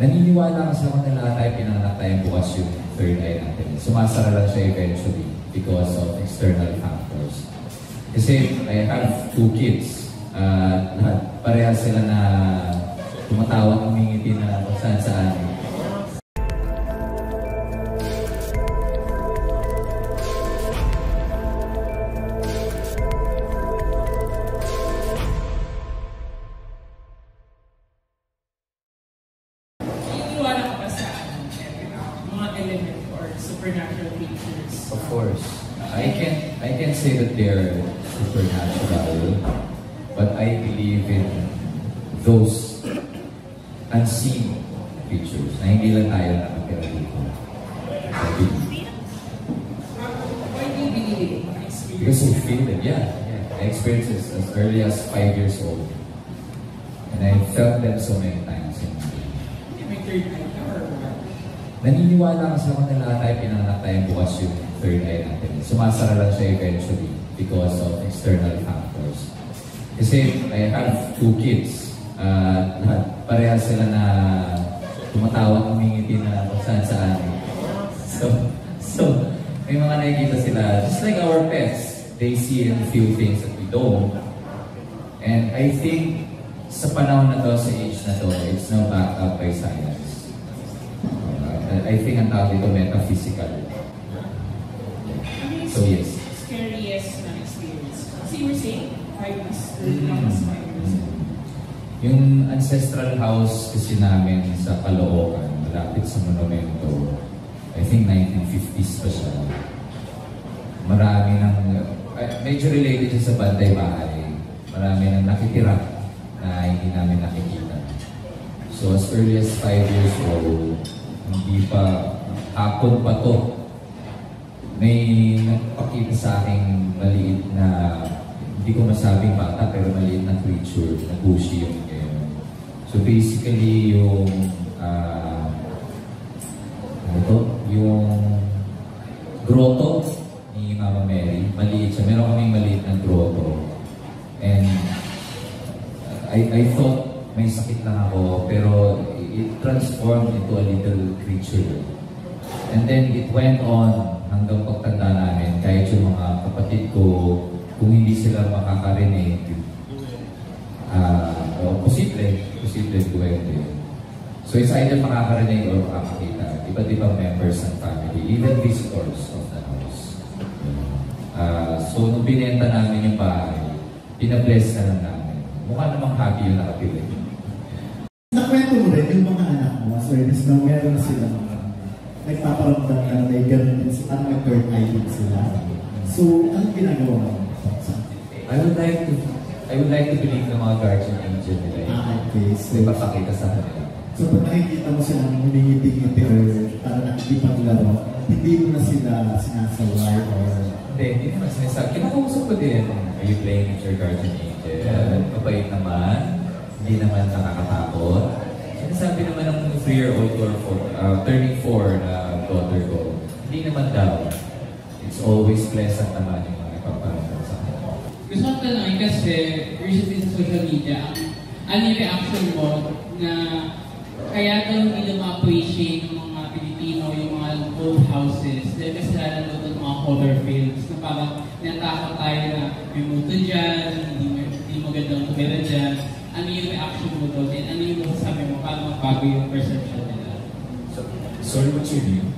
Naniniwala kasi ako na lahat tayo pinanganak tayong bukas yung third eye natin. Sumasara lang siya eventually because of external factors. Kasi I have 2 kids. Pareha sila na tumatawa, umingiti na kung saan. Supernatural creatures? Of course. I can say that they're supernatural, but I believe in those unseen creatures na hindi lang tayo nakatira dito. I believe. Why do you believe it? Because I feel it, yeah. I experienced it as early as 5 years old. And I felt them so many times. May third eye ka or what? Naniniwala kasi ako na lahat tayo pinanganak tayong bukas yung third eye natin. Sumasara lang siya eventually because of external factors. Kasi I have 2 kids. Pareha sila na tumatawa, umingiti na kung saan. So, may mga nakikita sila, just like our pets, they see and feel things that we don't. And I think sa panahon na to, sa age na to, it's now backed up by science. I think ang tawag dito metaphysical. So yes. Scariest na experience. Kasi you were saying 5 years. Yung ancestral house kasi namin sa Caloocan, malapit sa monumento, I think 1950s pa siya. Marami ng, medyo related siya sa Bantay Bahay. Marami nang nakitira na hindi namin nakikita. So as early as 5 years old, hindi pa, hapon pa to, may nagpakita sa aking maliit na, hindi ko masabing bata, pero maliit na creature, na bushy yung game. So basically, yung, yung grotto ni Mama Mary, maliit siya. Meron kaming maliit na grotto. And I thought may sakit lang ako, pero it transformed into a little creature. And then it went on hanggang pagtanda namin, kahit yung mga kapatid ko, kung hindi sila makakarinig, posible duwende. So it's either makakarinig or makakakita. Iba't ibang members ng family, even visitors of the house. So nung binenta namin yung bahay, pinabless na lang namin. Mukha namang happy yung nakapili. Nakwento mo rin yung mga anak mo, as well as nang meron sila nagpaparamdam na may ganun din sila, may third eye din sila. So, anong ginagawa mo? I would like to believe na mga guardian angel nila yun. Okay. So, may papakita sa kanila. So, pag nakikita mo silang humingiti-ngiti or parang nakikipaglaro, hindi mo na sila sinasaway or... Hindi naman sinasabi. Kinakausap ko din. Are you playing with your guardian angel? Mabait naman. Hindi naman nakakatakot. Sinasabi naman ng 3-year-old or turning 4 na daughter ko, hindi naman daw. It's always pleasant naman yung mga ipaparamdam sa akin. Gusto ko tanongin kasi recently sa social media, ano yung reaction mo na kaya daw hindi na ma-appreciate ng mga Pilipino yung mga old houses dahil kasi lalo daw ng mga color fields na parang natakot tayo na may muto dyan, hindi magandang tumira dyan. Ano yung reaction mo doon? And ano yung masasabi mo para magbago yung perception nila? Sorry, what's your name?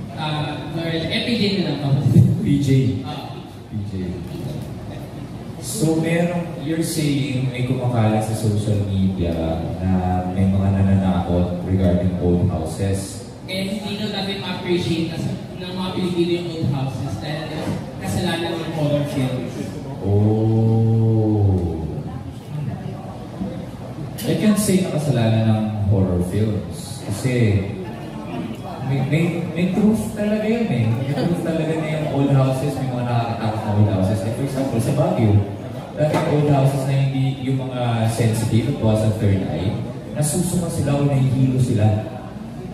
PJ na lang ako. PJ? PJ. So, you're saying may kumakalat sa social media na may mga nananakot regarding old houses. Kaya hindi na natin ma-appreciate ng mga Pilipino yung old houses dahil kasalanan ng color fields. Oh. I can say na kasalanan ng horror films. Kasi may truth talaga yun eh. May truth talaga na yung old houses, may mga nakakatakot na old houses. Like for example, sa Baguio, dati old houses na hindi yung mga sensitive, it was a third eye, nasusuka sila o nahihilo sila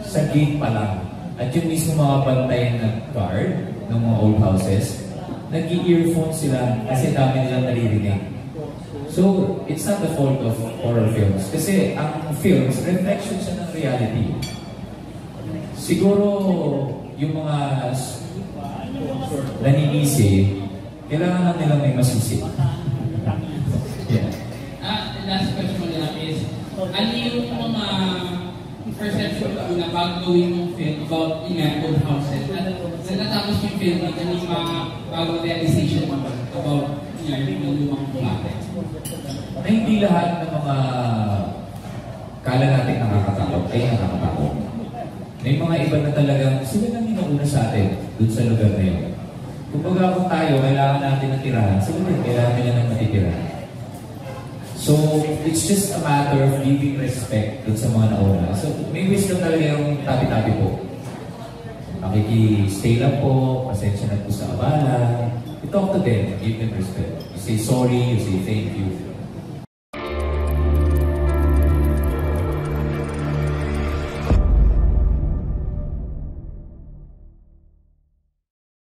sa gate pa lang. At yung mismo mga bantay na guard ng mga old houses, nag-i-earphone sila kasi dami nilang naririnig. So, it's not the fault of horror films. Kasi ang films, reflection siya ng reality. Siguro yung mga naninisi, kailangan lang nilang may masisi. Yeah. Last question mo lang is, ano yung mga perception mo na bago gawin mong film about old houses? At natapos yung film, ano yung mga bagong realization mo about yung lumang bahay? Na hindi lahat ng mga kala natin nakakatakot ay nakakatakot. May mga iba na talagang sila lang yung nauna sa atin dun sa lugar na yun. Kumbaga kung tayo, kailangan natin ng tirahan, sila din, kailangan nila ng matitirahan. So, it's just a matter of giving respect dun sa mga nauna. So, may wisdom talaga yung tabi-tabi po. Makiki-stay lang po, pasensya na po sa abala. You talk to them, give them respect. You say sorry, you say thank you.